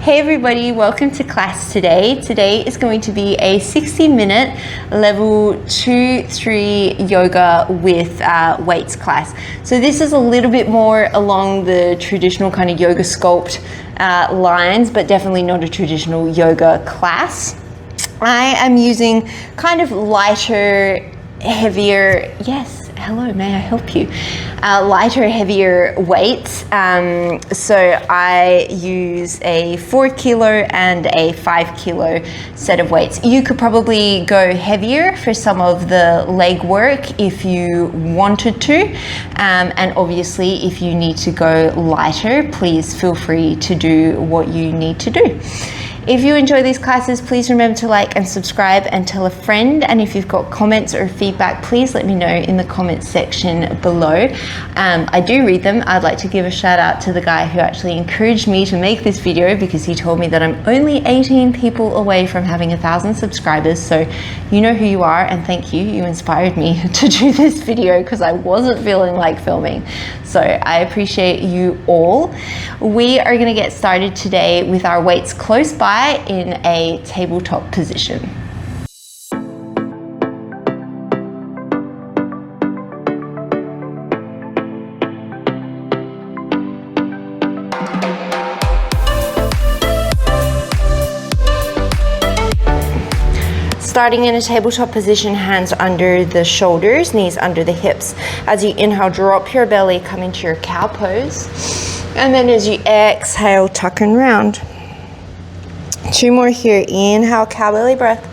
Hey everybody, welcome to class today. Today is going to be a 60-minute level 2-3 yoga with weights class. So this is a little bit more along the traditional kind of yoga sculpt lines, but definitely not a traditional yoga class. I am using kind of lighter, heavier, yes, hello, may I help you? Lighter, heavier weights. So I use a 4 kilo and a 5 kilo set of weights. You could probably go heavier for some of the leg work if you wanted to. And obviously if you need to go lighter, please feel free to do what you need to do. If you enjoy these classes, please remember to like and subscribe and tell a friend. And if you've got comments or feedback, please let me know in the comments section below. I do read them. I'd like to give a shout out to the guy who actually encouraged me to make this video because he told me that I'm only 18 people away from having 1,000 subscribers. So you know who you are, and thank you. You inspired me to do this video because I wasn't feeling like filming. So I appreciate you all. We are going to get started today with our weights close by in a tabletop position. Starting in a tabletop position, hands under the shoulders, knees under the hips. As you inhale, drop your belly, come into your cow pose. And then as you exhale, tuck and round. 2 more here. Inhale, cow belly breath.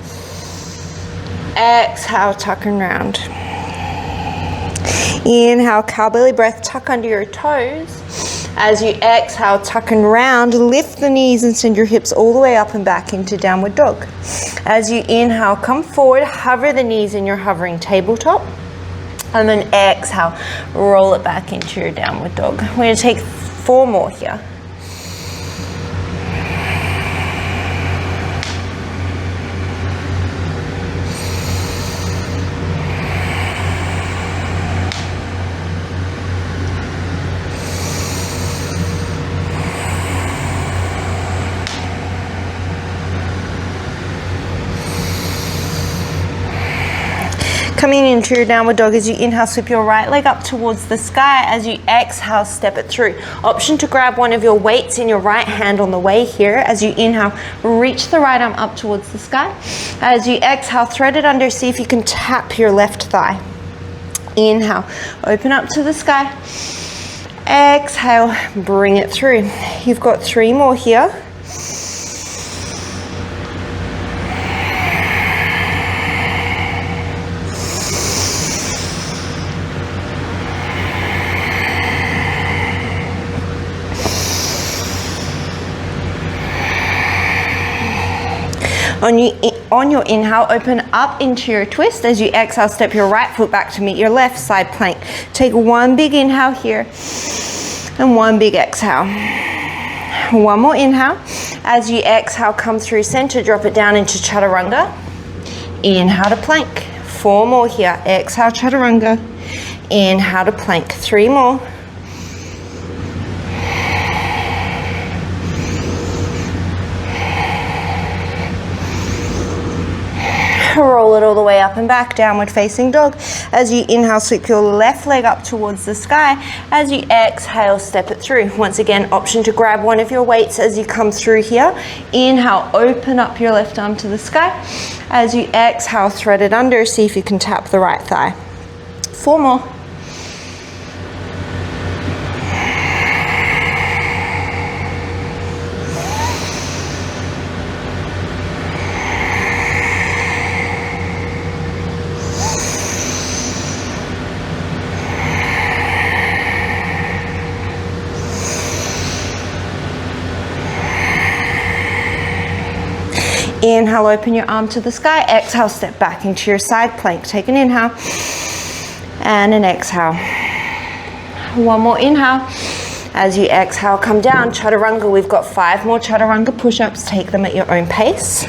Exhale, tuck and round. Inhale, cow belly breath, tuck under your toes. As you exhale, tuck and round, lift the knees and send your hips all the way up and back into downward dog. As you inhale, come forward, hover the knees in your hovering tabletop. And then exhale, roll it back into your downward dog. We're going to take 4 more here. Coming into your downward dog, as you inhale, sweep your right leg up towards the sky. As you exhale, step it through. Option to grab one of your weights in your right hand on the way here. As you inhale, reach the right arm up towards the sky. As you exhale, thread it under, see if you can tap your left thigh. Inhale, open up to the sky. Exhale, bring it through. You've got 3 more here. On your inhale, open up into your twist. As you exhale, step your right foot back to meet your left side plank. Take 1 big inhale here and 1 big exhale. 1 more inhale. As you exhale, come through center, drop it down into chaturanga. Inhale to plank. 4 more here. Exhale, chaturanga. Inhale to plank. 3 more. Roll it all the way up and back, downward facing dog. As you inhale, sweep your left leg up towards the sky. As you exhale, step it through. Once again, option to grab one of your weights as you come through here. Inhale, open up your left arm to the sky. As you exhale, thread it under, see if you can tap the right thigh. 4 more. Inhale, open your arm to the sky. Exhale, step back into your side plank. Take an inhale and an exhale. 1 more inhale. As you exhale, come down, chaturanga. We've got 5 more chaturanga push-ups. Take them at your own pace.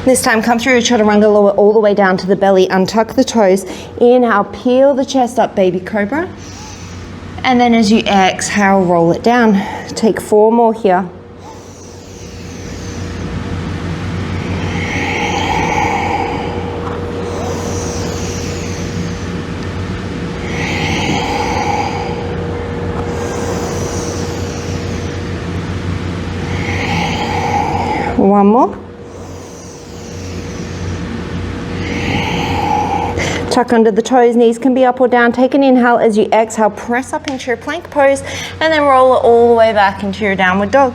This time, come through your chaturanga, lower all the way down to the belly, untuck the toes. Inhale, peel the chest up, baby cobra. And then as you exhale, roll it down. Take 4 more here. One more. Tuck under the toes, knees can be up or down. Take an inhale. As you exhale, press up into your plank pose and then roll it all the way back into your downward dog.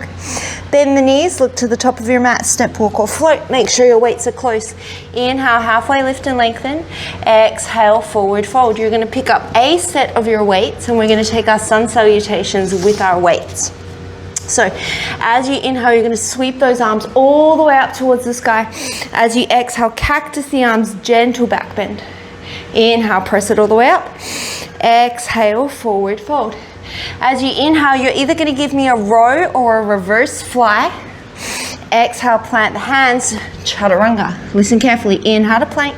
Bend the knees, look to the top of your mat, step, walk or float. Make sure your weights are close. Inhale, halfway lift and lengthen. Exhale, forward fold. You're gonna pick up a set of your weights and we're gonna take our sun salutations with our weights. So as you inhale, you're gonna sweep those arms all the way up towards the sky. As you exhale, cactus the arms, gentle back bend. Inhale, press it all the way up. Exhale, forward fold. As you inhale, you're either gonna give me a row or a reverse fly. Exhale, plant the hands, chaturanga. Listen carefully, inhale to plank.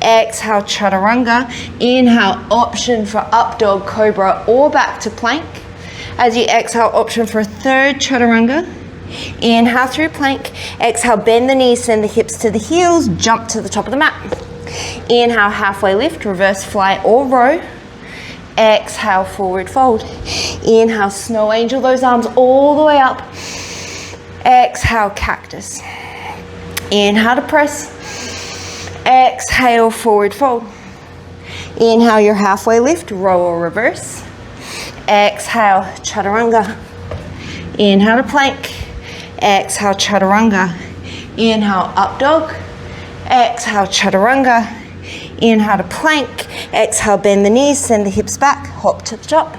Exhale, chaturanga. Inhale, option for up dog, cobra, or back to plank. As you exhale, option for a third chaturanga. Inhale through plank. Exhale, bend the knees, send the hips to the heels, jump to the top of the mat. Inhale, halfway lift, reverse fly or row. Exhale, forward fold. Inhale, snow angel, those arms all the way up. Exhale, cactus. Inhale to press. Exhale, forward fold. Inhale, your halfway lift, row or reverse. Exhale, chaturanga. Inhale to plank. Exhale, chaturanga. Inhale, up dog. Exhale, chaturanga. Inhale to plank. Exhale, bend the knees, send the hips back, hop to the top.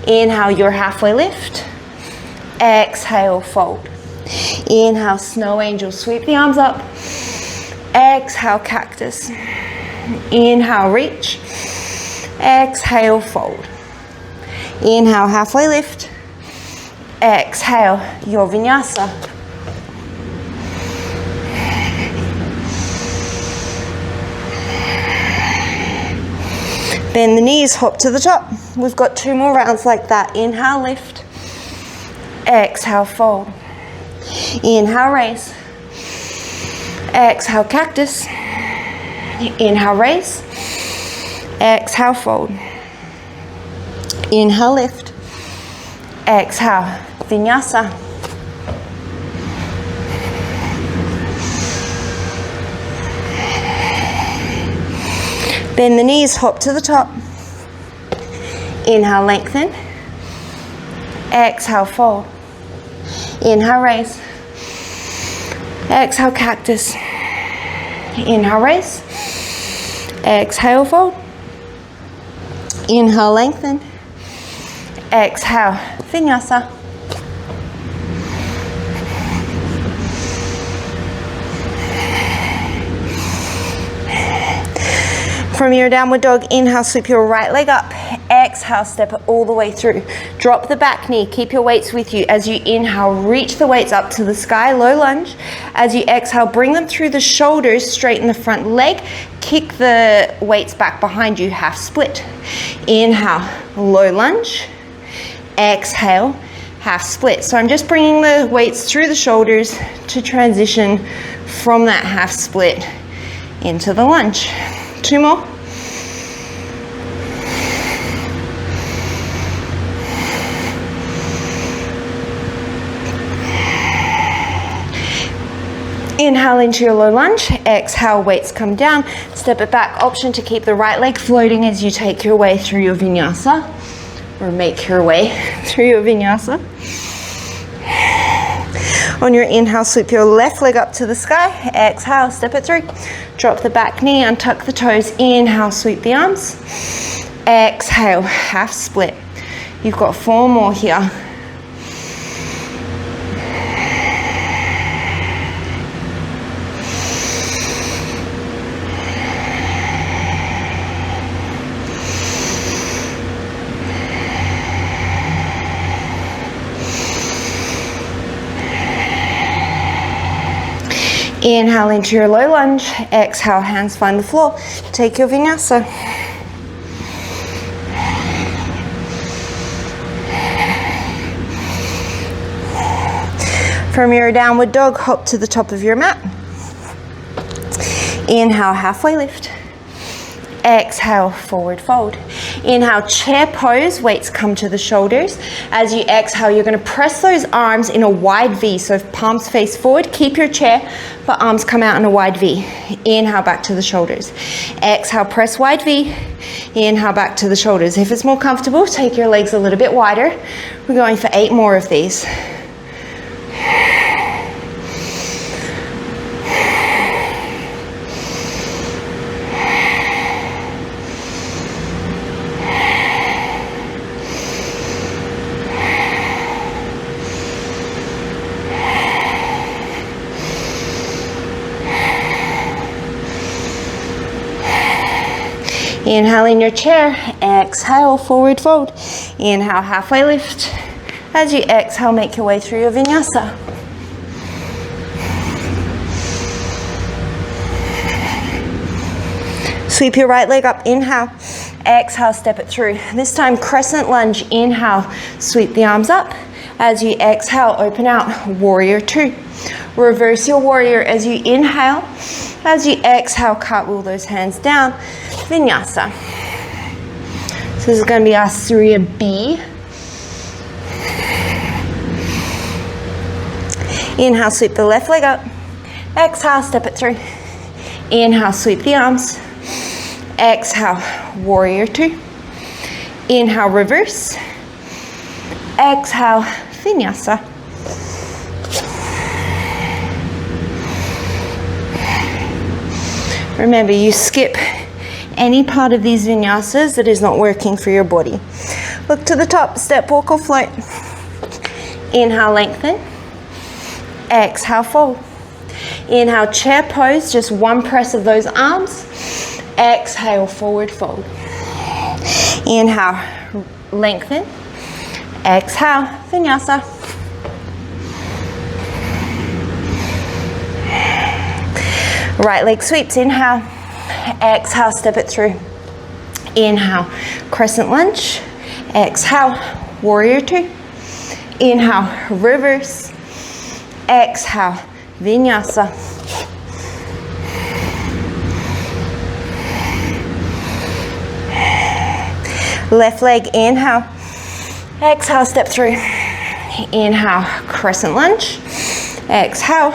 Inhale, your halfway lift. Exhale, fold. Inhale, snow angel, sweep the arms up. Exhale, cactus. Inhale, reach. Exhale, fold. Inhale, halfway lift. Exhale, your vinyasa. Bend the knees, hop to the top. We've got 2 more rounds like that. Inhale, lift. Exhale, fold. Inhale, raise. Exhale, cactus. Inhale, raise. Exhale, fold. Inhale, lift. Exhale, vinyasa. Bend the knees, hop to the top. Inhale, lengthen. Exhale, fold. Inhale, raise. Exhale, cactus. Inhale, raise. Exhale, fold. Inhale, lengthen. Exhale, vinyasa. From your downward dog, inhale, sweep your right leg up. Exhale, step it all the way through. Drop the back knee, keep your weights with you. As you inhale, reach the weights up to the sky, low lunge. As you exhale, bring them through the shoulders, straighten the front leg. Kick the weights back behind you, half split. Inhale, low lunge. Exhale, half split. So I'm just bringing the weights through the shoulders to transition from that half split into the lunge. 2 more. Inhale into your low lunge. Exhale, weights come down. Step it back. Option to keep the right leg floating as you take your way through your vinyasa, or make your way through your vinyasa. On your inhale, sweep your left leg up to the sky. Exhale, step it through. Drop the back knee, untuck the toes. Inhale, sweep the arms. Exhale, half split. You've got 4 more here. Inhale into your low lunge. Exhale, hands find the floor. Take your vinyasa. From your downward dog, hop to the top of your mat. Inhale, halfway lift. Exhale, forward fold. Inhale, chair pose, weights come to the shoulders. As you exhale, you're gonna press those arms in a wide V. So if palms face forward, keep your chair, but arms come out in a wide V. Inhale, back to the shoulders. Exhale, press wide V. Inhale, back to the shoulders. If it's more comfortable, take your legs a little bit wider. We're going for 8 more of these. Inhale in your chair, exhale, forward fold. Inhale, halfway lift. As you exhale, make your way through your vinyasa. Sweep your right leg up, inhale. Exhale, step it through. This time, crescent lunge, inhale, sweep the arms up. As you exhale, open out, warrior 2. Reverse your warrior as you inhale. As you exhale, cartwheel those hands down, vinyasa. So this is going to be our Surya B. Inhale, sweep the left leg up. Exhale, step it through. Inhale, sweep the arms. Exhale, warrior 2. Inhale, reverse. Exhale, vinyasa. Remember, you skip any part of these vinyasas that is not working for your body. Look to the top, step, walk or float. Inhale, lengthen. Exhale, fold. Inhale, chair pose, just one press of those arms. Exhale, forward fold. Inhale, lengthen. Exhale, vinyasa. Right leg sweeps, inhale. Exhale, step it through. Inhale, crescent lunge. Exhale, warrior 2. Inhale, reverse. Exhale, vinyasa. Left leg, inhale. Exhale, step through. Inhale, crescent lunge. Exhale,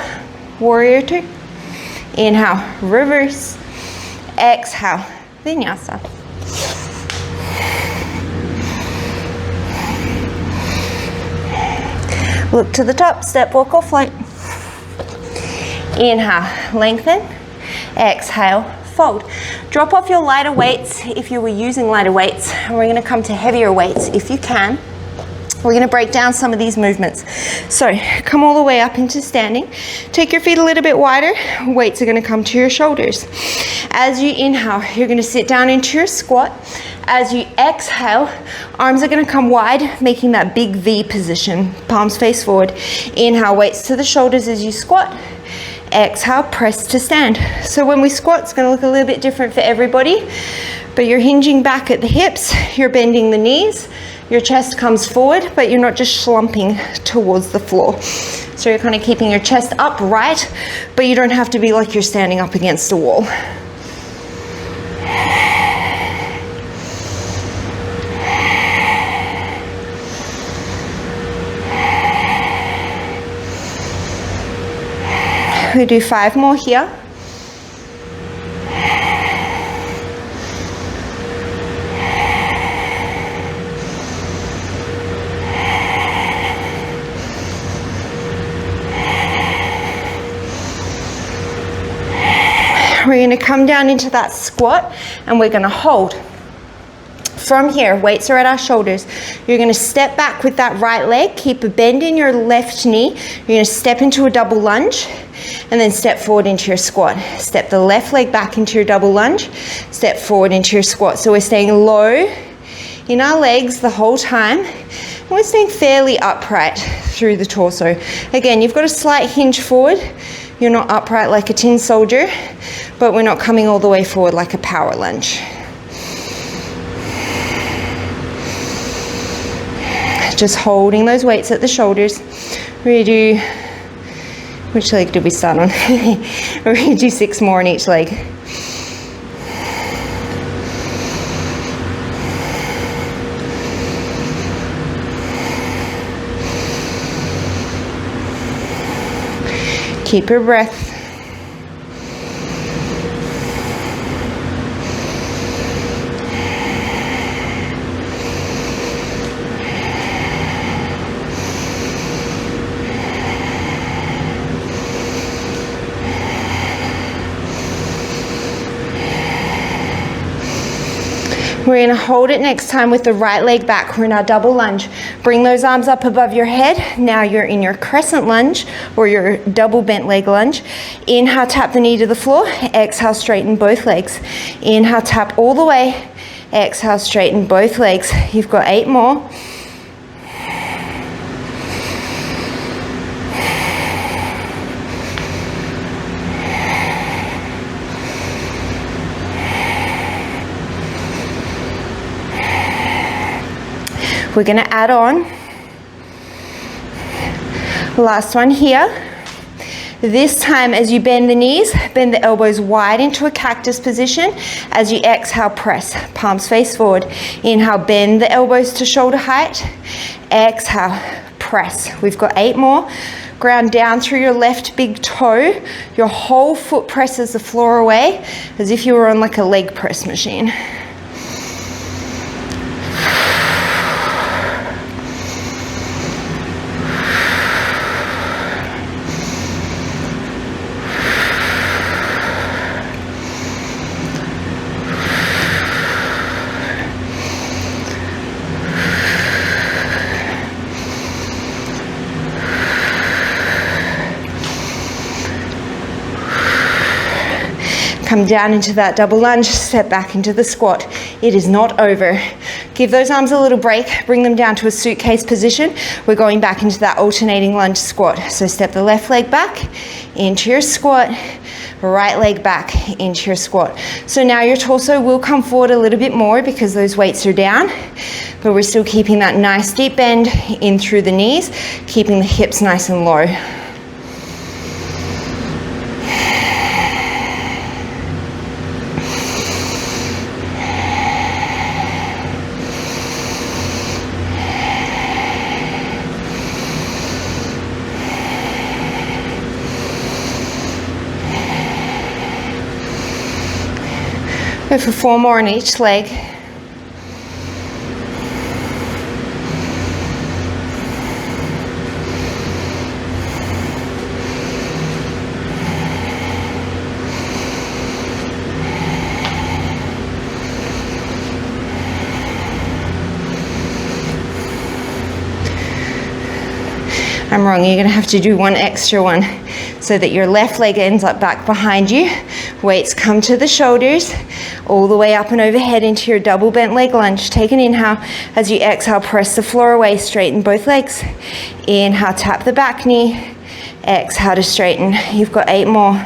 warrior 2. Inhale, reverse. Exhale, vinyasa. Look to the top, step, walk or float. Inhale, lengthen. Exhale, fold. Drop off your lighter weights if you were using lighter weights, and we're going to come to heavier weights if you can. We're going to break down some of these movements. So come all the way up into standing. Take your feet a little bit wider. Weights are going to come to your shoulders. As you inhale, you're going to sit down into your squat. As you exhale, arms are going to come wide, making that big V position. Palms face forward. Inhale, weights to the shoulders as you squat. Exhale, press to stand. So when we squat, it's going to look a little bit different for everybody, but you're hinging back at the hips, you're bending the knees, your chest comes forward, but you're not just slumping towards the floor. So you're kind of keeping your chest upright, but you don't have to be like you're standing up against a wall. We do 5 more here. We're going to come down into that squat and we're going to hold. From here, weights are at our shoulders. You're going to step back with that right leg, keep a bend in your left knee. You're going to step into a double lunge and then step forward into your squat. Step the left leg back into your double lunge, step forward into your squat. So we're staying low in our legs the whole time. And we're staying fairly upright through the torso. Again, you've got a slight hinge forward. You're not upright like a tin soldier, but we're not coming all the way forward like a power lunge. Just holding those weights at the shoulders. We're gonna do, which leg did we start on? We're gonna do 6 more on each leg. Keep your breath. We're gonna hold it next time with the right leg back. We're in our double lunge. Bring those arms up above your head. Now you're in your crescent lunge or your double bent leg lunge. Inhale, tap the knee to the floor. Exhale, straighten both legs. Inhale, tap all the way. Exhale, straighten both legs. You've got 8 more. We're gonna add on, last one here. This time as you bend the knees, bend the elbows wide into a cactus position. As you exhale, press, palms face forward. Inhale, bend the elbows to shoulder height. Exhale, press. We've got 8 more. Ground down through your left big toe. Your whole foot presses the floor away as if you were on like a leg press machine. Come down into that double lunge, step back into the squat. It is not over. Give those arms a little break, bring them down to a suitcase position. We're going back into that alternating lunge squat. So step the left leg back into your squat, right leg back into your squat. So now your torso will come forward a little bit more because those weights are down, but we're still keeping that nice deep bend in through the knees, keeping the hips nice and low. Go for 4 more on each leg. I'm wrong, you're gonna have to do one extra one so that your left leg ends up back behind you. Weights come to the shoulders, all the way up and overhead into your double bent leg lunge. Take an inhale. As you exhale, press the floor away, straighten both legs. Inhale, tap the back knee. Exhale to straighten. You've got 8 more.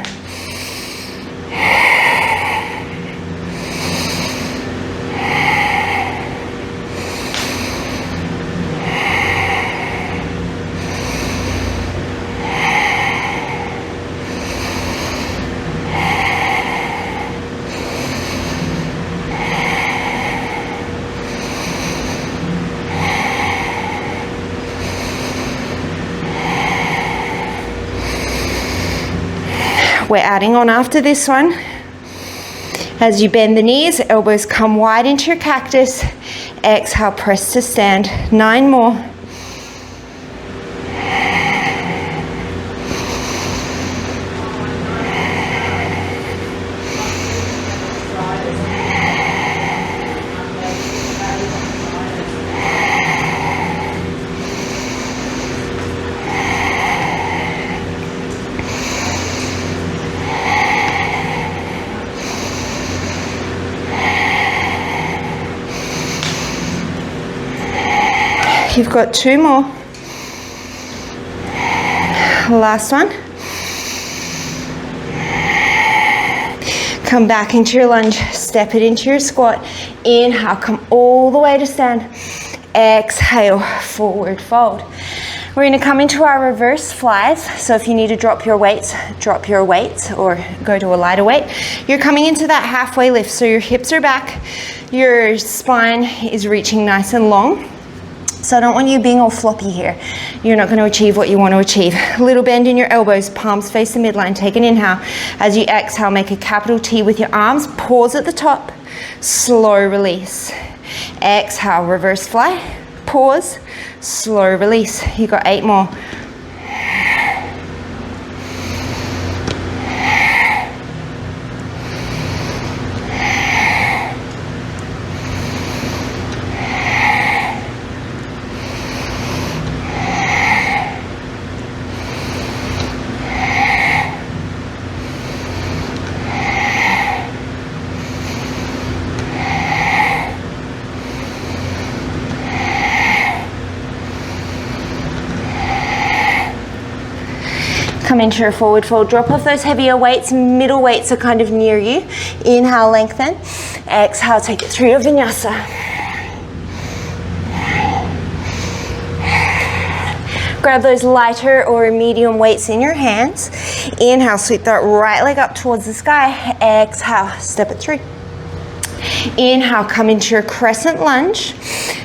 We're adding on after this one. As you bend the knees, elbows come wide into your cactus. Exhale, press to stand. 9 more. You've got 2 more. Last one. Come back into your lunge, step it into your squat. Inhale, come all the way to stand. Exhale, forward fold. We're gonna come into our reverse flies. So if you need to drop your weights or go to a lighter weight. You're coming into that halfway lift. So your hips are back, your spine is reaching nice and long. So I don't want you being all floppy here. You're not going to achieve what you want to achieve. Little bend in your elbows, palms face the midline. Take an inhale. As you exhale, make a capital T with your arms. Pause at the top. Slow release. Exhale, reverse fly. Pause. Slow release. You got 8 more. Come into your forward fold, drop off those heavier weights, middle weights are kind of near you. Inhale, lengthen. Exhale, take it through your vinyasa. Grab those lighter or medium weights in your hands. Inhale, sweep that right leg up towards the sky. Exhale, step it through. Inhale, come into your crescent lunge.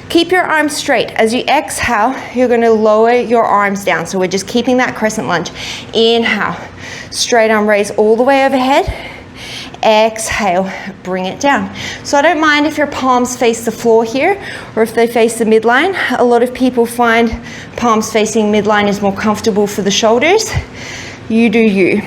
Keep your arms straight. As you exhale, you're going to lower your arms down. So we're just keeping that crescent lunge. Inhale, straight arm raise all the way overhead. Exhale, bring it down. So I don't mind if your palms face the floor here or if they face the midline. A lot of people find palms facing midline is more comfortable for the shoulders. You do you.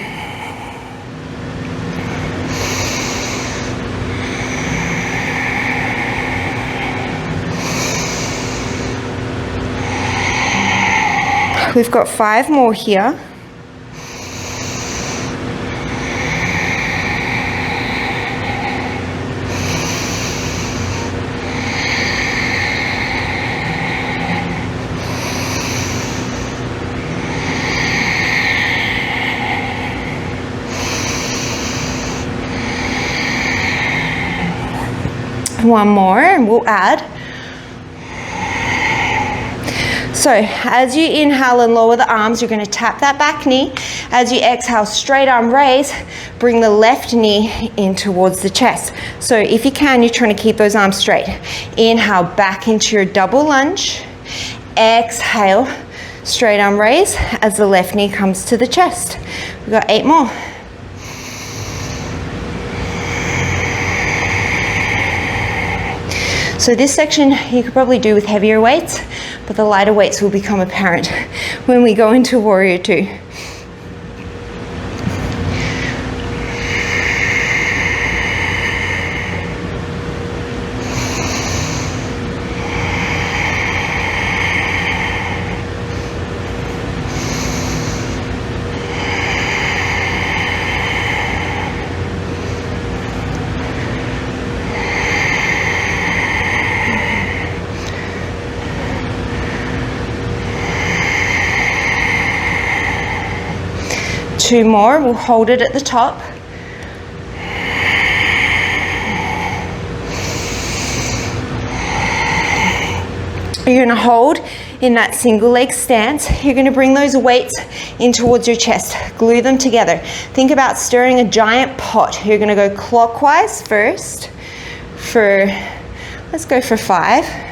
We've got 5 more here. One more and we'll add. So as you inhale and lower the arms, you're going to tap that back knee. As you exhale, straight arm raise, bring the left knee in towards the chest. So if you can, you're trying to keep those arms straight. Inhale, back into your double lunge. Exhale, straight arm raise as the left knee comes to the chest. We've got 8 more. So this section you could probably do with heavier weights, but the lighter weights will become apparent when we go into Warrior 2. Two more, we'll hold it at the top. You're going to hold in that single leg stance. You're going to bring those weights in towards your chest. Glue them together. Think about stirring a giant pot. You're going to go clockwise first for, let's go for 5.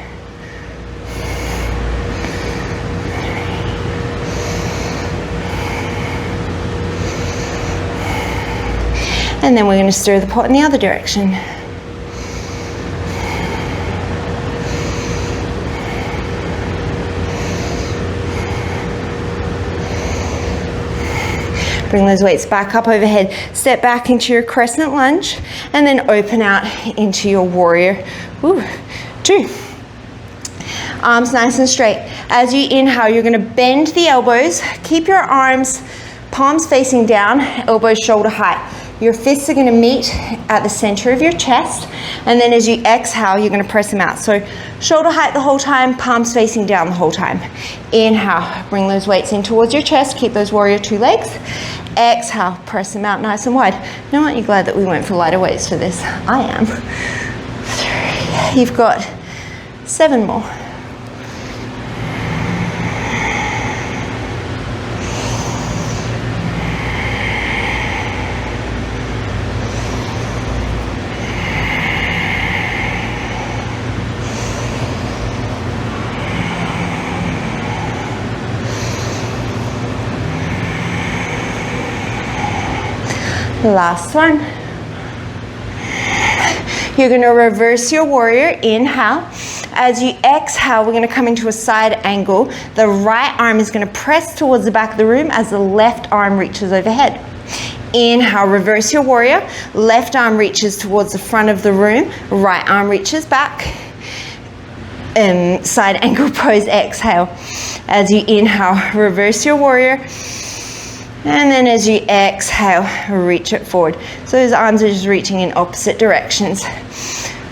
And then we're going to stir the pot in the other direction. Bring those weights back up overhead. Step back into your crescent lunge and then open out into your Warrior 2. Arms nice and straight. As you inhale, you're going to bend the elbows. Keep your arms, palms facing down, elbows shoulder height. Your fists are going to meet at the center of your chest, and then as you exhale, you're going to press them out. So shoulder height the whole time, palms facing down the whole time. Inhale, bring those weights in towards your chest. Keep those Warrior 2 legs. Exhale, press them out nice and wide. You know, aren't you glad that we went for lighter weights for this? I am. 3. You've got 7 more. Last one. You're going to reverse your warrior, inhale. As you exhale, we're going to come into a side angle. The right arm is going to press towards the back of the room as the left arm reaches overhead. Inhale, reverse your warrior. Left arm reaches towards the front of the room. Right arm reaches back. Side angle pose, exhale. As you inhale, reverse your warrior. And then as you exhale, reach it forward. So those arms are just reaching in opposite directions.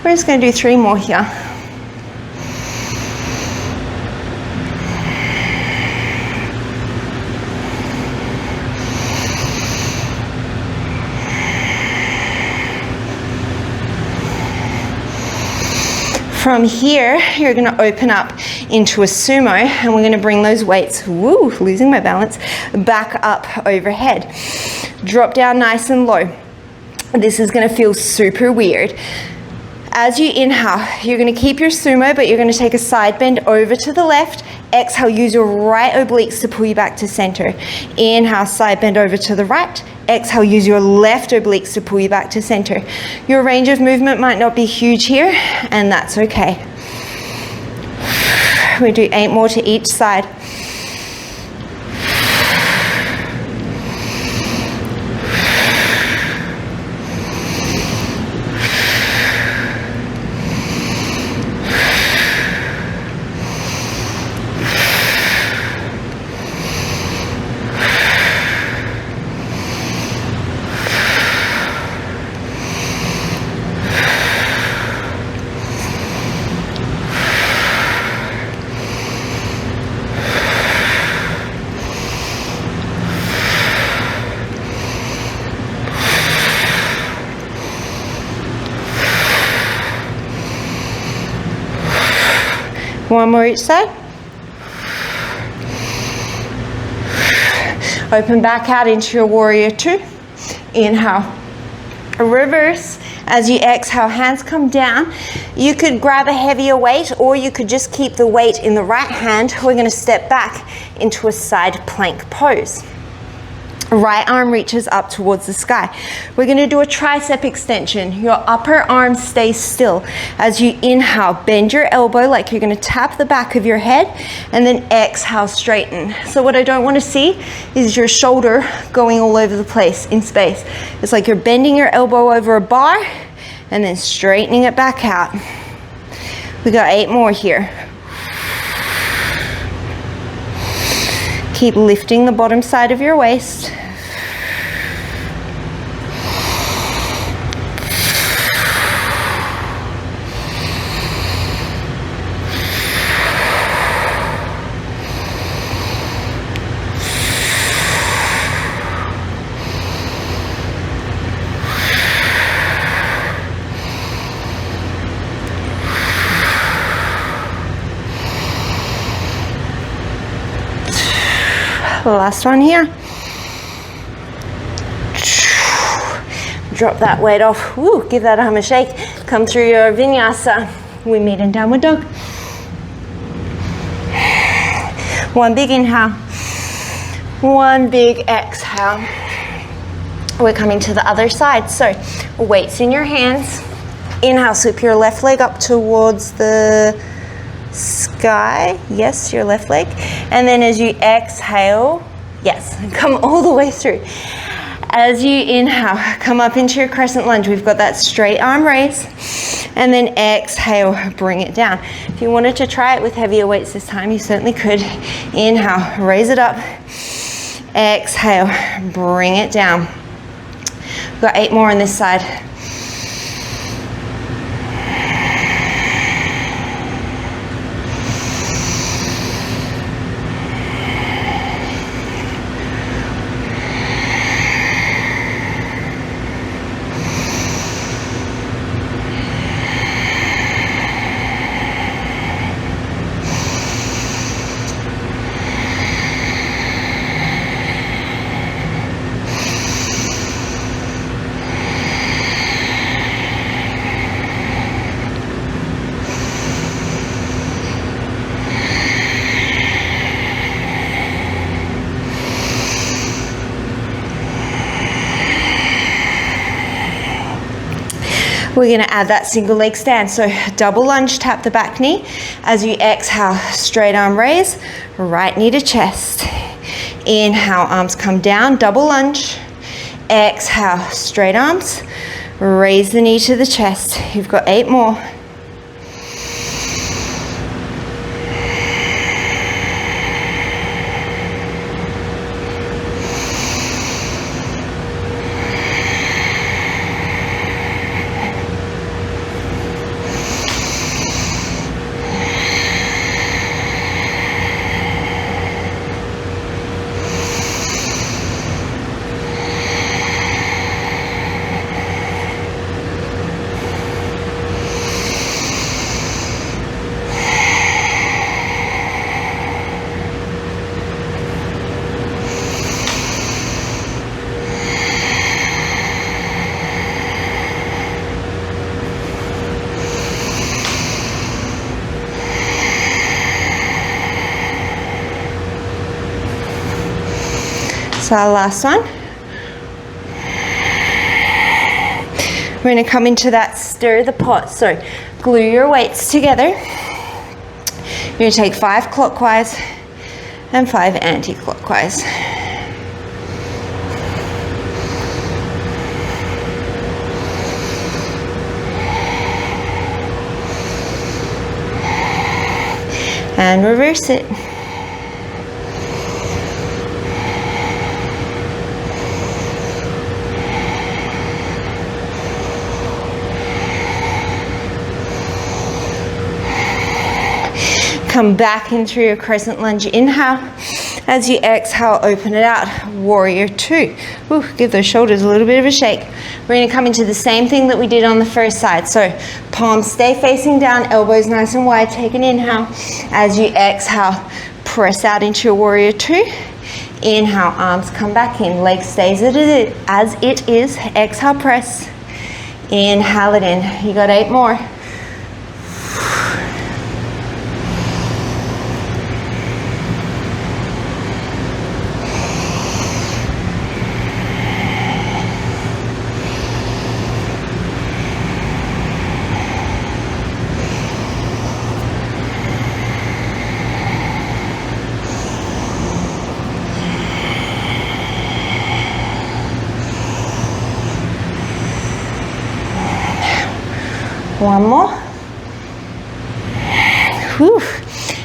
We're just going to do 3 more here. From here, you're going to open up into a sumo, and we're going to bring those weights, woo, losing my balance, back up overhead. Drop down nice and low. This is going to feel super weird. As you inhale, you're going to keep your sumo, but you're going to take a side bend over to the left. Exhale, use your right obliques to pull you back to center. Inhale, side bend over to the right. Exhale, use your left obliques to pull you back to center. Your range of movement might not be huge here, and that's okay. We do 8 more to each side. One more each side. Open back out into your warrior 2. Inhale. Reverse. As you exhale, hands come down. You could grab a heavier weight, or you could just keep the weight in the right hand. We're going to step back into a side plank pose. Right arm reaches up towards the sky. We're going to do a tricep extension. Your upper arm stays still. As you inhale, bend your elbow like you're going to tap the back of your head, and then exhale, straighten. So what I don't want to see is your shoulder going all over the place in space. It's like you're bending your elbow over a bar and then straightening it back out. We got 8 more here. Keep lifting the bottom side of your waist. Last one here. Drop that weight off. Woo, give that arm a shake. Come through your vinyasa. We meet in downward dog. One big inhale. One big exhale. We're coming to the other side. So weights in your hands. Inhale, sweep your left leg up towards the sky. Yes, your left leg. And then as you exhale, yes, come all the way through. As you inhale, come up into your crescent lunge. We've got that straight arm raise. And then exhale, bring it down. If you wanted to try it with heavier weights this time, you certainly could. Inhale, raise it up. Exhale, bring it down. We've got 8 more on this side. We're gonna add that single leg stand. So double lunge, tap the back knee. As you exhale, straight arm raise, right knee to chest. Inhale, arms come down, double lunge. Exhale, straight arms, raise the knee to the chest. You've got 8 more. So our last one. We're going to come into that stir the pot. So glue your weights together. You're going to take 5 clockwise and 5 anti-clockwise. And reverse it. Come back into your crescent lunge, inhale. As you exhale, open it out, warrior 2. Ooh, give those shoulders a little bit of a shake. We're gonna come into the same thing that we did on the first side. So palms stay facing down, elbows nice and wide, take an inhale. As you exhale, press out into your warrior 2. Inhale, arms come back in, leg stays as it is. Exhale, press. Inhale it in, you got 8 more. One more. Whew.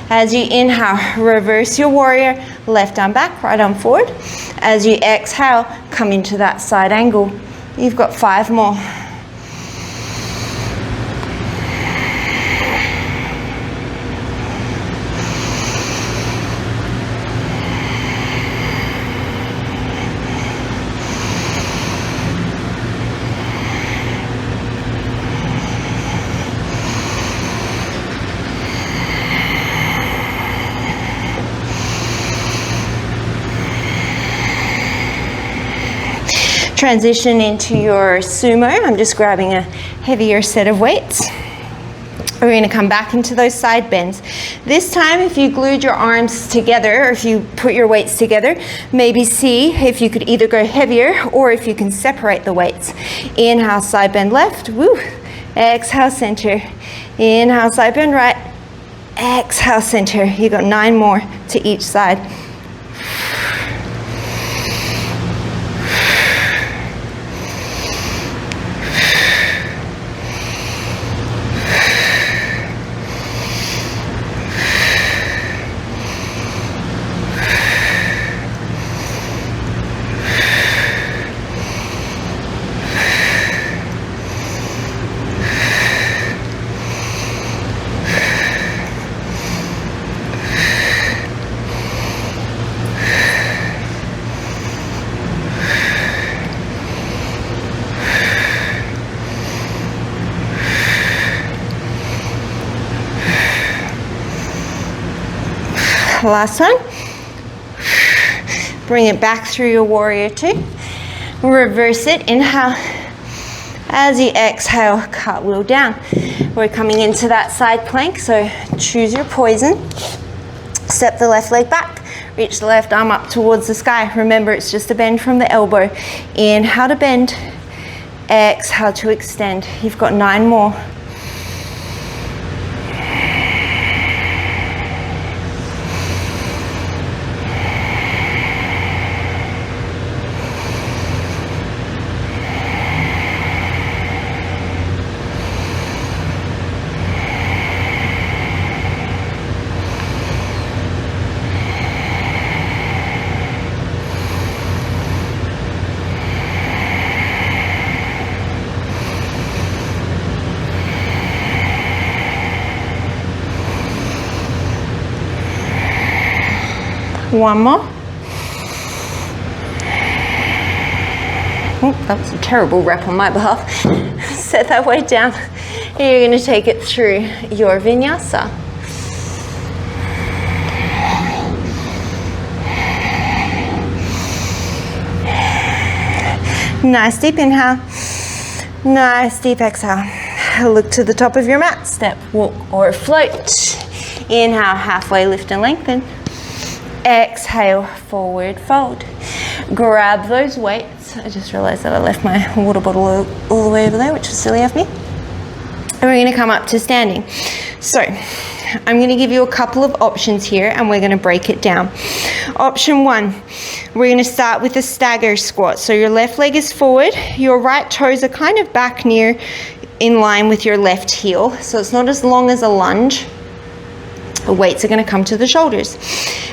As you inhale, reverse your warrior, left arm back, right arm forward. As you exhale, come into that side angle. You've got 5 more. Transition into your sumo. I'm just grabbing a heavier set of weights. We're going to come back into those side bends. This time, if you glued your arms together, or if you put your weights together, maybe see if you could either go heavier or if you can separate the weights. Inhale, side bend left. Woo. Exhale, center. Inhale, side bend right. Exhale, center. You got 9 more to each side. Last one. Bring it back through your warrior 2. Reverse it, inhale. As you exhale, cartwheel down. We're coming into that side plank, so choose your poison. Step the left leg back. Reach the left arm up towards the sky. Remember, it's just a bend from the elbow. Inhale to bend. Exhale to extend. You've got 9 more. One more. Oh, that was a terrible rep on my behalf. Set that weight down. And you're going to take it through your vinyasa. Nice deep inhale. Nice deep exhale. Look to the top of your mat. Step, walk, or float. Inhale, halfway lift and lengthen. Exhale, forward fold. Grab those weights. I just realized that I left my water bottle all the way over there, which was silly of me. And we're going to come up to standing. So I'm going to give you a couple of options here and we're going to break it down. Option 1, we're going to start with a stagger squat. So your left leg is forward, your right toes are kind of back near in line with your left heel. So it's not as long as a lunge. The weights are going to come to the shoulders.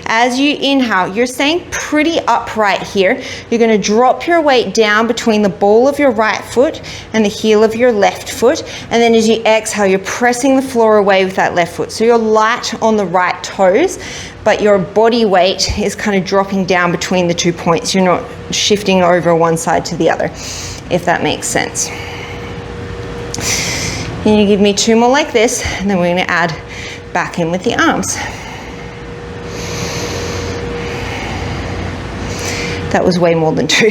As you inhale, you're staying pretty upright here. You're going to drop your weight down between the ball of your right foot and the heel of your left foot. And then as you exhale, you're pressing the floor away with that left foot. So you're light on the right toes, but your body weight is kind of dropping down between the 2 points. You're not shifting over one side to the other, if that makes sense. And you give me 2 more like this, and then we're going to add back in with the arms. That was way more than 2.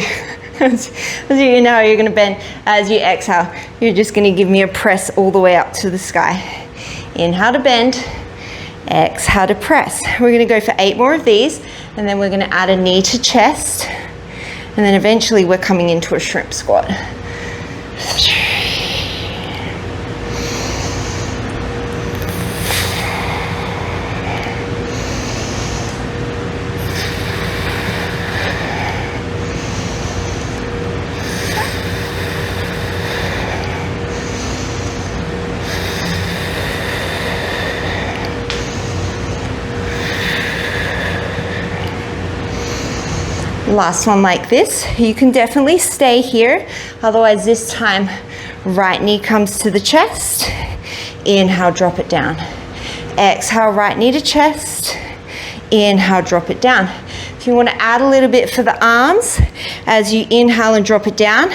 As you inhale, you're going to bend. As you exhale, you're just going to give me a press all the way up to the sky. Inhale to bend, exhale to press. We're going to go for 8 more of these, and then we're going to add a knee to chest, and then eventually we're coming into a shrimp squat. 3. Last one like this. You can definitely stay here, otherwise this time right knee comes to the chest. Inhale, drop it down. Exhale, right knee to chest. Inhale, drop it down. If you want to add a little bit for the arms, as you inhale and drop it down,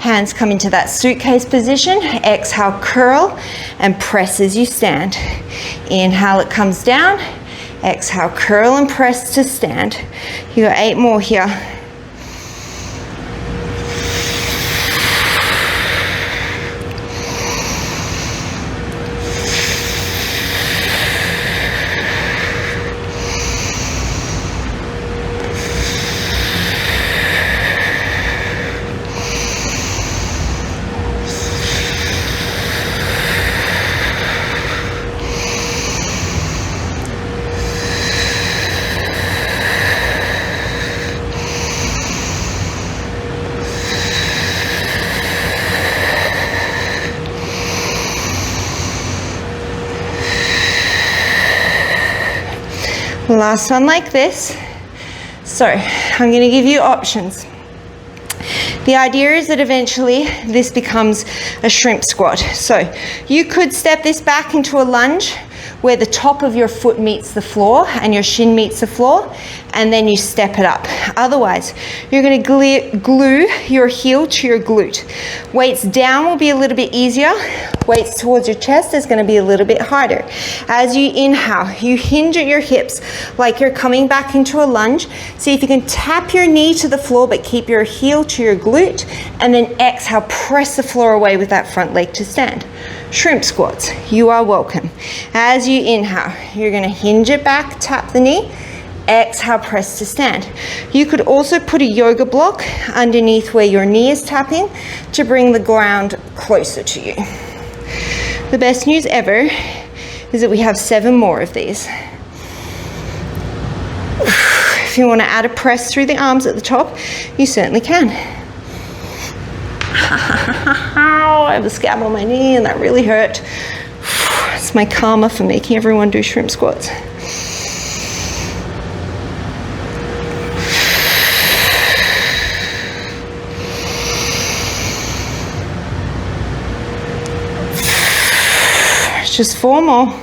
hands come into that suitcase position. Exhale, curl and press as you stand. Inhale, it comes down. Exhale, curl and press to stand. You got 8 more here. Last one like this. So I'm going to give you options. The idea is that eventually this becomes a shrimp squat. So you could step this back into a lunge where the top of your foot meets the floor and your shin meets the floor, and then you step it up. Otherwise, you're going to glue your heel to your glute. Weights down will be a little bit easier. Weights towards your chest is going to be a little bit harder. As you inhale, you hinge at your hips like you're coming back into a lunge. See if you can tap your knee to the floor but keep your heel to your glute, and then exhale, press the floor away with that front leg to stand. Shrimp squats, you are welcome. As you inhale, you're going to hinge it back, tap the knee. Exhale, press to stand. You could also put a yoga block underneath where your knee is tapping to bring the ground closer to you. The best news ever is that we have 7 more of these. If you want to add a press through the arms at the top, you certainly can. I have a scab on my knee and that really hurt. It's my karma for making everyone do shrimp squats. Just 4 more.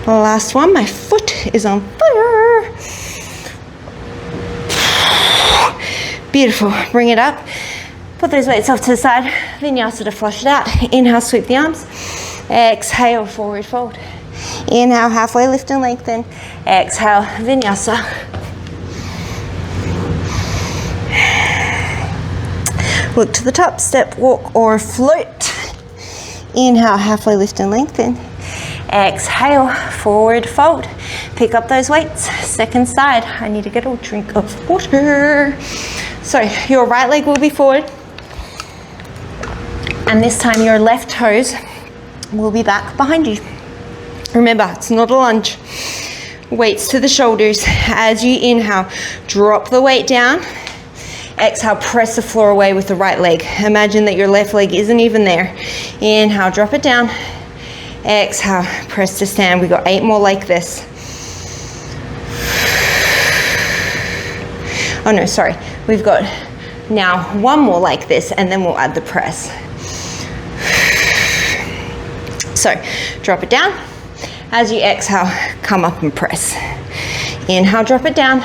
Last one, my foot is on fire. Beautiful, bring it up. Put those weights off to the side. Vinyasa to flush it out. Inhale, sweep the arms. Exhale, forward fold. Inhale, halfway lift and lengthen. Exhale, vinyasa. Look to the top, step, walk or float. Inhale, halfway lift and lengthen. Exhale, forward fold. Pick up those weights. Second side. I need to get a drink of water. So your right leg will be forward. And this time your left toes will be back behind you. Remember, it's not a lunge. Weights to the shoulders. As you inhale, drop the weight down. Exhale, press the floor away with the right leg. Imagine that your left leg isn't even there. Inhale, drop it down. Exhale, press to stand. We got 8 more like this. Oh no, sorry. We've got now 1 more like this and then we'll add the press. So drop it down. As you exhale, come up and press. Inhale, drop it down.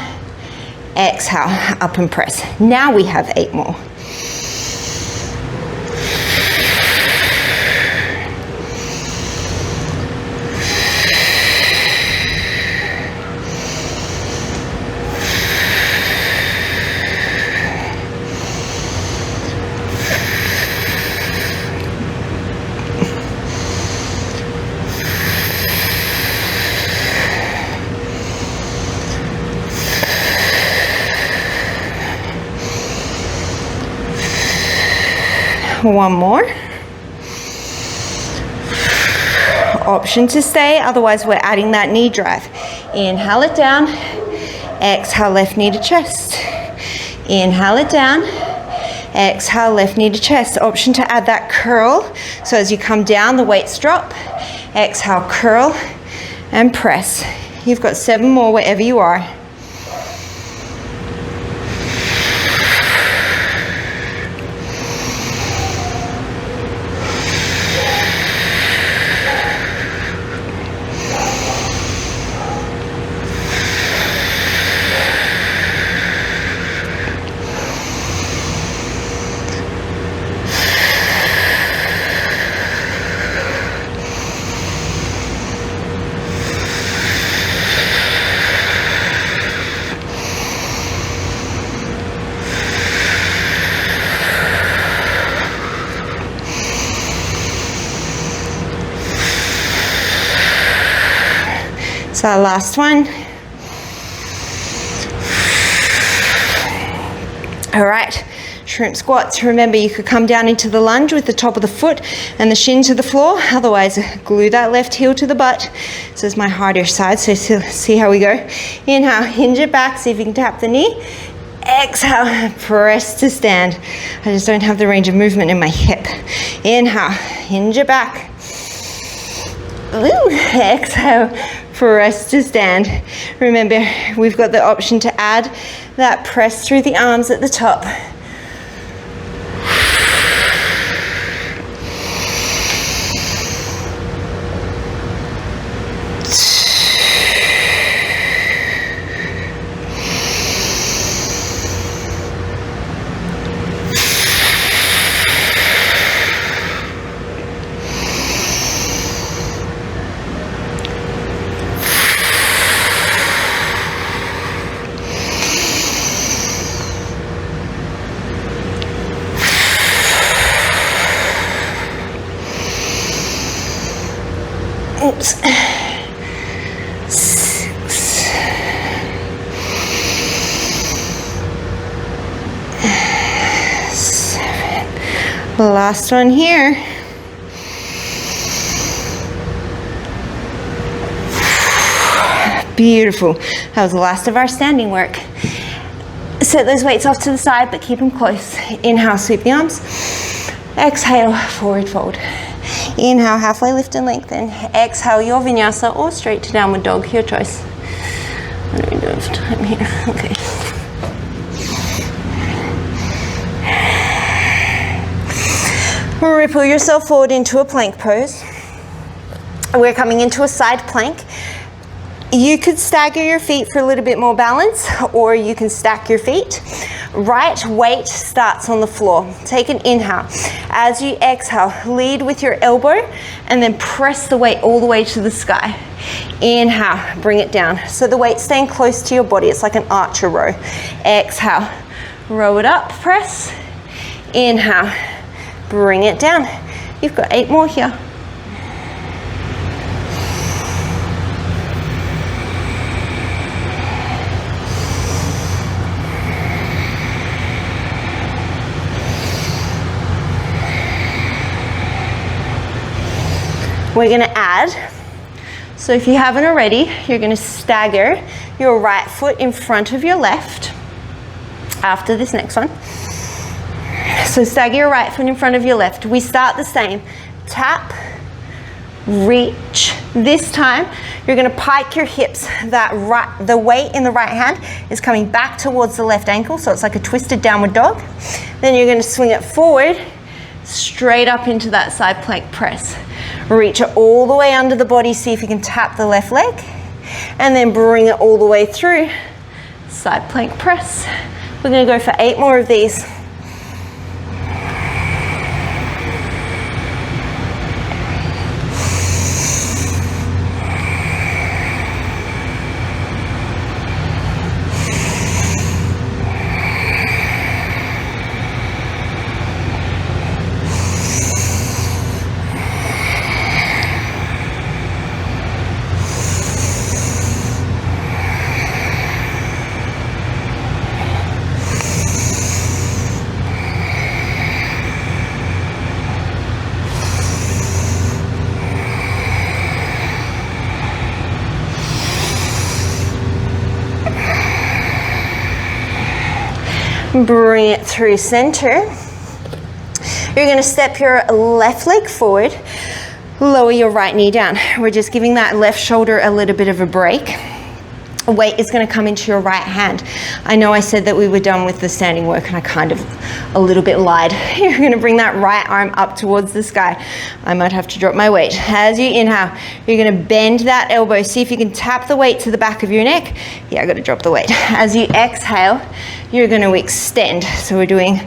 Exhale, up and press. Now we have 8 more. One more. Option to stay, otherwise we're adding that knee drive. Inhale it down. Exhale, left knee to chest. Inhale it down. Exhale, left knee to chest. Option to add that curl. So as you come down, the weights drop. Exhale, curl and press. You've got 7 more wherever you are. So our last one. All right, shrimp squats. Remember, you could come down into the lunge with the top of the foot and the shin to the floor. Otherwise, glue that left heel to the butt. This is my harder side, so see how we go. Inhale, hinge it back, see if you can tap the knee. Exhale, press to stand. I just don't have the range of movement in my hip. Inhale, hinge it back. Ooh, exhale, press to stand. Remember, we've got the option to add that press through the arms at the top. Oops. 6, 7. Last one here. Beautiful. That was the last of our standing work. Set those weights off to the side, but keep them close. Inhale, sweep the arms. Exhale, forward fold. Inhale, halfway lift and lengthen. Exhale, your vinyasa or straight to downward dog, your choice. What are we doing for time here? Okay. Ripple yourself forward into a plank pose. We're coming into a side plank. You could stagger your feet for a little bit more balance, or you can stack your feet. Right weight starts on the floor. Take an inhale. As you exhale, lead with your elbow and then press the weight all the way to the sky. Inhale, bring it down. So the weight's staying close to your body. It's like an archer row. Exhale, row it up, press. Inhale, bring it down. You've got 8 more here. We're gonna add, so if you haven't already, you're gonna stagger your right foot in front of your left after this next one. So stagger your right foot in front of your left. We start the same. Tap, reach. This time, you're gonna pike your hips. The weight in the right hand is coming back towards the left ankle, so it's like a twisted downward dog. Then you're gonna swing it forward, straight up into that side plank press. Reach it all the way under the body, see if you can tap the left leg, and then bring it all the way through, side plank press. We're gonna go for 8 more of these. Bring it through center. You're going to step your left leg forward, lower your right knee down. We're just giving that left shoulder a little bit of a break. Weight is going to come into your right hand. I know I said that we were done with the standing work and I kind of a little bit lied. You're going to bring that right arm up towards the sky. I might have to drop my weight. As you inhale, you're going to bend that elbow. See if you can tap the weight to the back of your neck. Yeah, I got to drop the weight. As you exhale, you're going to extend. So we're doing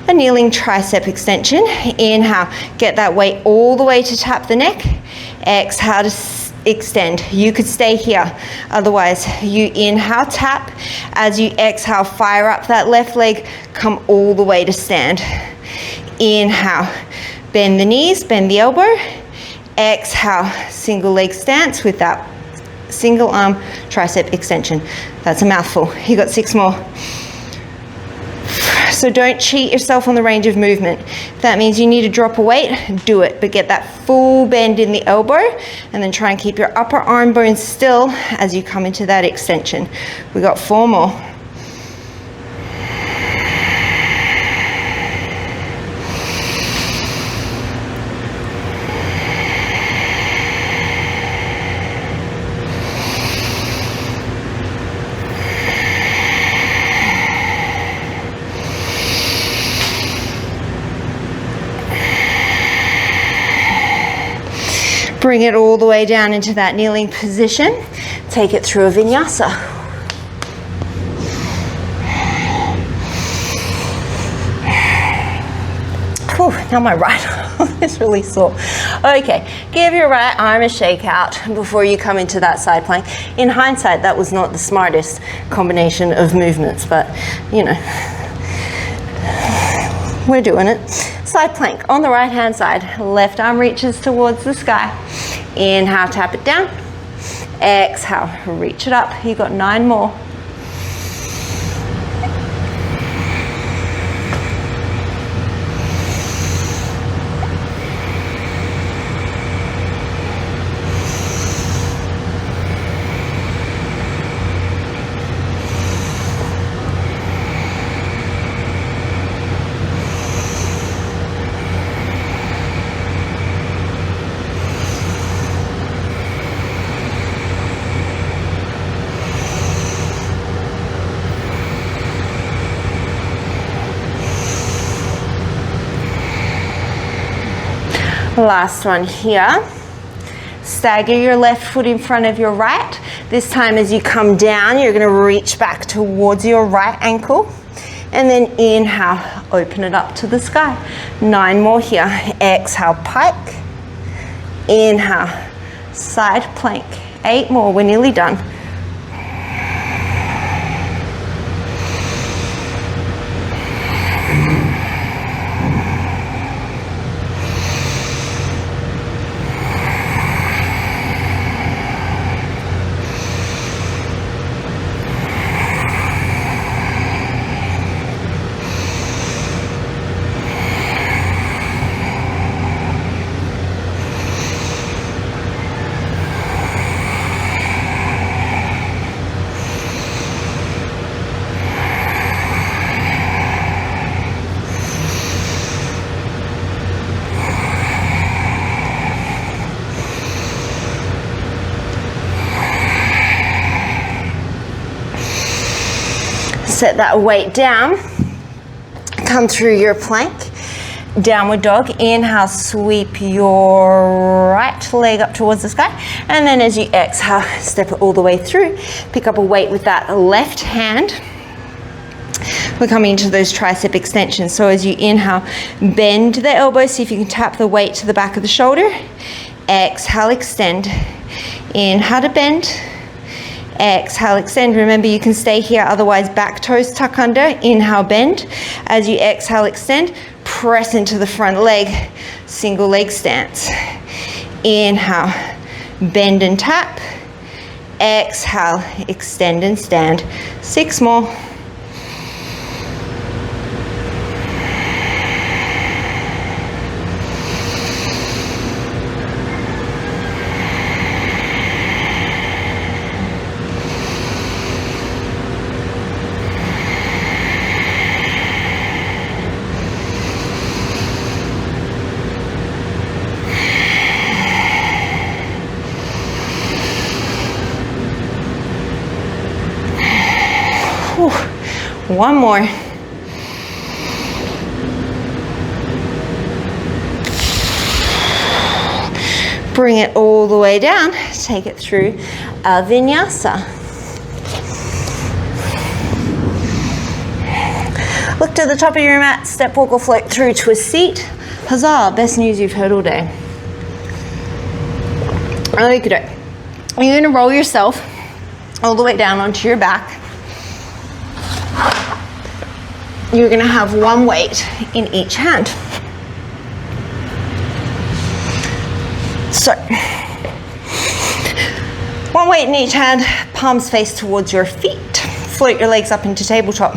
a kneeling tricep extension. Inhale, get that weight all the way to tap the neck. Exhale to extend. You could stay here. Otherwise, you inhale, tap. As you exhale, fire up that left leg. Come all the way to stand. Inhale, bend the knees, bend the elbow. Exhale, single leg stance with that single arm tricep extension. That's a mouthful. You got 6 more. So don't cheat yourself on the range of movement. If that means you need to drop a weight, do it, but get that full bend in the elbow and then try and keep your upper arm bones still as you come into that extension. We got 4 more. Bring it all the way down into that kneeling position. Take it through a vinyasa. Whew, now my right arm is really sore. Okay, give your right arm a shake out before you come into that side plank. In hindsight, that was not the smartest combination of movements, but you know, we're doing it. Side plank on the right hand side. Left arm reaches towards the sky. Inhale, tap it down. Exhale, reach it up. You got 9 more. Last one here. Stagger your left foot in front of your right. This time as you come down, you're going to reach back towards your right ankle. And then inhale, open it up to the sky. 9 more here. Exhale, pike. Inhale, side plank. 8 more, we're nearly done. Set that weight down, come through your plank, downward dog. Inhale, sweep your right leg up towards the sky, and then as you exhale, step it all the way through. Pick up a weight with that left hand. We're coming into those tricep extensions. So as you inhale, bend the elbows, see if you can tap the weight to the back of the shoulder. Exhale, extend. Inhale to bend. Exhale, extend. Remember, you can stay here, otherwise back toes tuck under. Inhale, bend. As you exhale, extend, press into the front leg, single leg stance. Inhale, bend and tap. Exhale, extend and stand. 6 more. One more. Bring it all the way down. Take it through a vinyasa. Look to the top of your mat, step, walk or float through to a seat. Huzzah, best news you've heard all day. Okay, you're gonna roll yourself all the way down onto your back. You're going to have one weight in each hand. So, one weight in each hand, palms face towards your feet. Float your legs up into tabletop.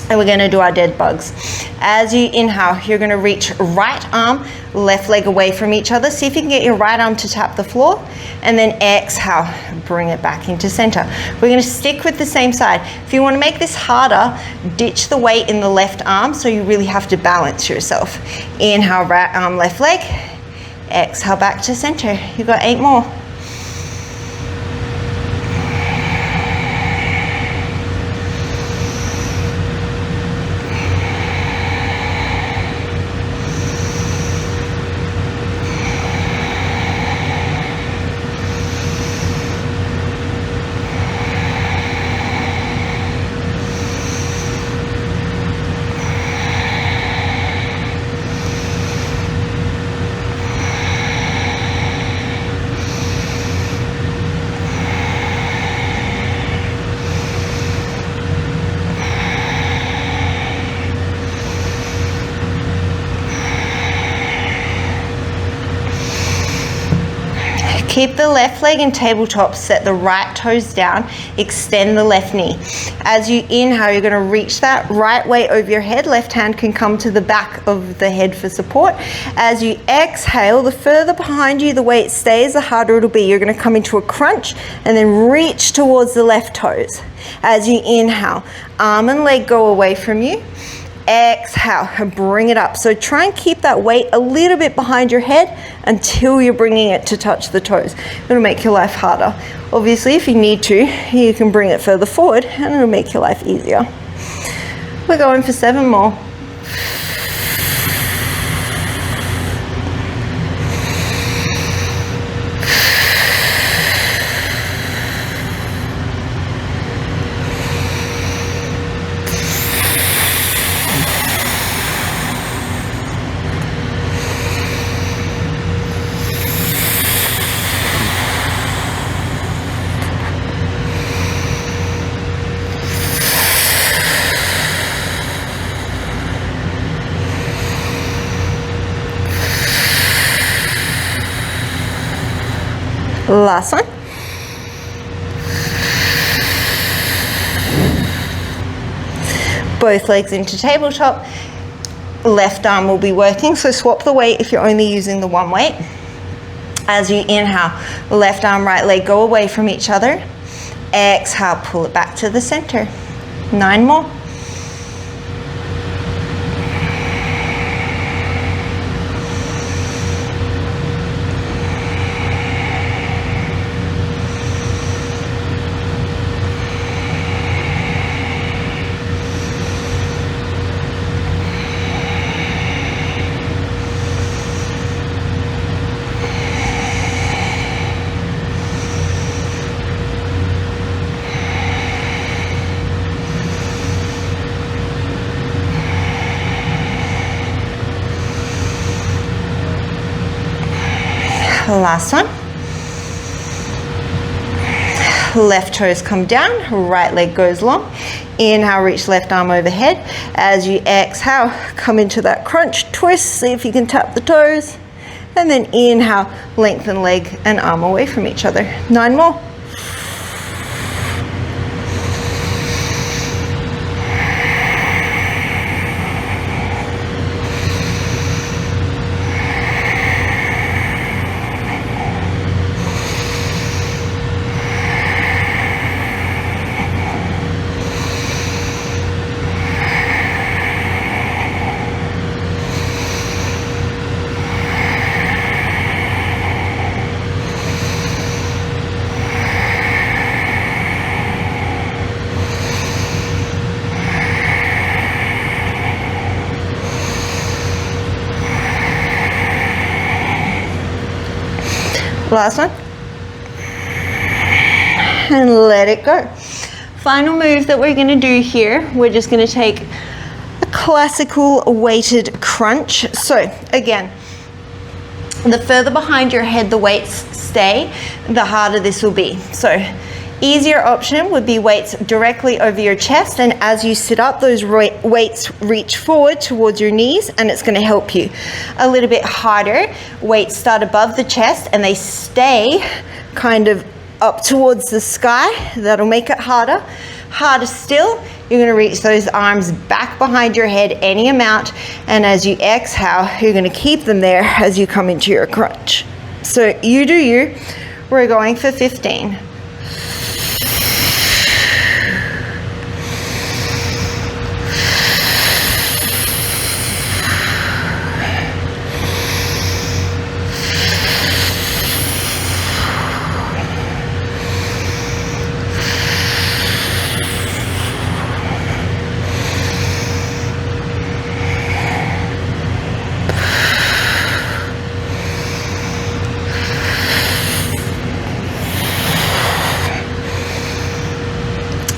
And we're going to do our dead bugs. As you inhale, you're going to reach right arm, left leg away from each other. See if you can get your right arm to tap the floor. And then exhale, bring it back into center. We're going to stick with the same side. If you want to make this harder, ditch the weight in the left arm, so you really have to balance yourself. Inhale, right arm, left leg. Exhale, back to center. You've got 8 more. Keep the left leg in tabletop, set the right toes down, extend the left knee. As you inhale, you're gonna reach that right weight over your head. Left hand can come to the back of the head for support. As you exhale, the further behind you the weight stays, the harder it'll be. You're gonna come into a crunch and then reach towards the left toes. As you inhale, arm and leg go away from you. Exhale and bring it up. So try and keep that weight a little bit behind your head until you're bringing it to touch the toes. It'll make your life harder. Obviously, if you need to, you can bring it further forward and it'll make your life easier. We're going for 7 more. Last one. Both legs into tabletop. Left arm will be working, so swap the weight if you're only using the one weight. As you inhale, left arm, right leg go away from each other. Exhale, pull it back to the center. 9 more. Last one. Left toes come down, right leg goes long. Inhale, reach left arm overhead. As you exhale, come into that crunch twist. See if you can tap the toes. And then inhale, lengthen leg and arm away from each other. 9 more. Last one. And let it go. Final move that we're gonna do here, we're just gonna take a classical weighted crunch. So again, the further behind your head the weights stay, the harder this will be. So easier option would be weights directly over your chest, and as you sit up, those weights reach forward towards your knees and it's gonna help you. A little bit harder, weights start above the chest and they stay kind of up towards the sky. That'll make it harder. Harder still, you're gonna reach those arms back behind your head any amount, and as you exhale, you're gonna keep them there as you come into your crunch. So you do you. We're going for 15.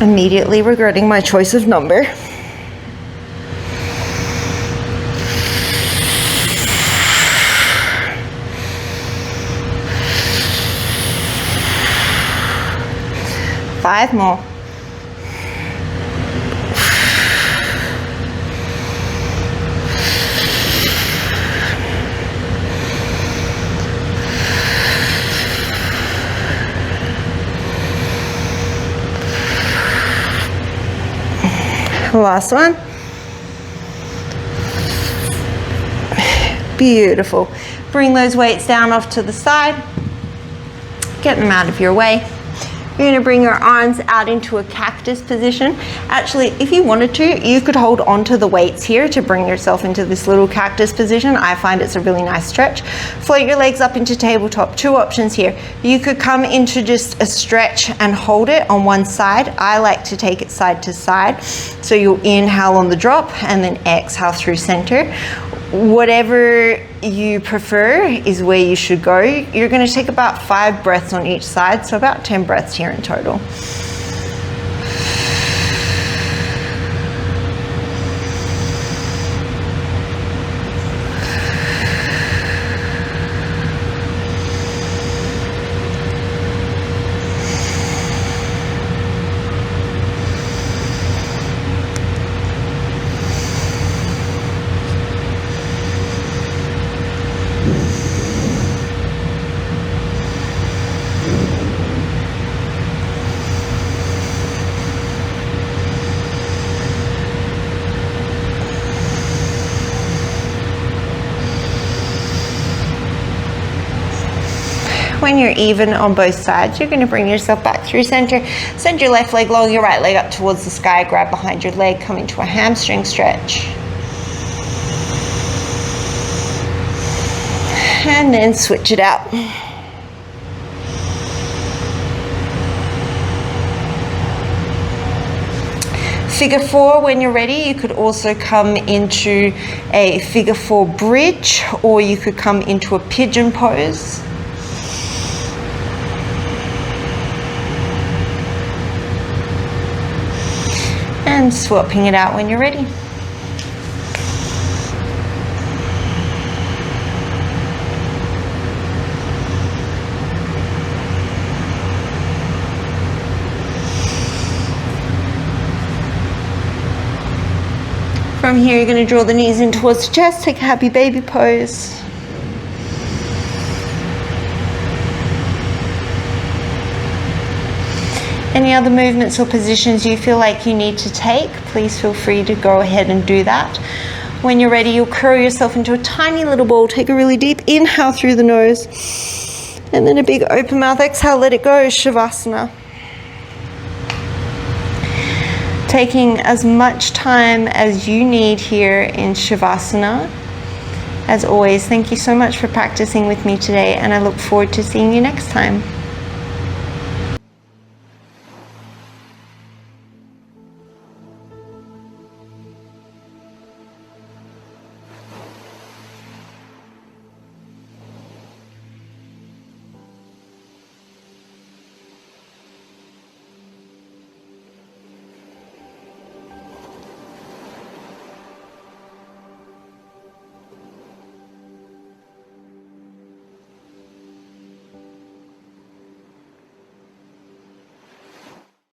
Immediately regretting my choice of number. Five more. Last one. Beautiful. Bring those weights down off to the side. Get them out of your way. You're going to bring your arms out into a cactus position. Actually, if you wanted to, you could hold onto the weights here to bring yourself into this little cactus position. I find it's a really nice stretch. Float your legs up into tabletop. Two options here. You could come into just a stretch and hold it on one side. I like to take it side to side. So you'll inhale on the drop and then exhale through center. Whatever you prefer is where you should go. You're going to take about 5 breaths on each side, so about 10 breaths here in total. When you're even on both sides, you're going to bring yourself back through center. Send your left leg long, your right leg up towards the sky. Grab behind your leg, come into a hamstring stretch. And then switch it out. Figure 4, when you're ready, you could also come into a figure 4 bridge, or you could come into a pigeon pose. And swapping it out when you're ready. From here, you're going to draw the knees in towards the chest, take a happy baby pose. Any other movements or positions you feel like you need to take, please feel free to go ahead and do that. When you're ready, you'll curl yourself into a tiny little ball. Take a really deep inhale through the nose, and then a big open mouth exhale, let it go, Shavasana. Taking as much time as you need here in Shavasana. As always, thank you so much for practicing with me today, and I look forward to seeing you next time.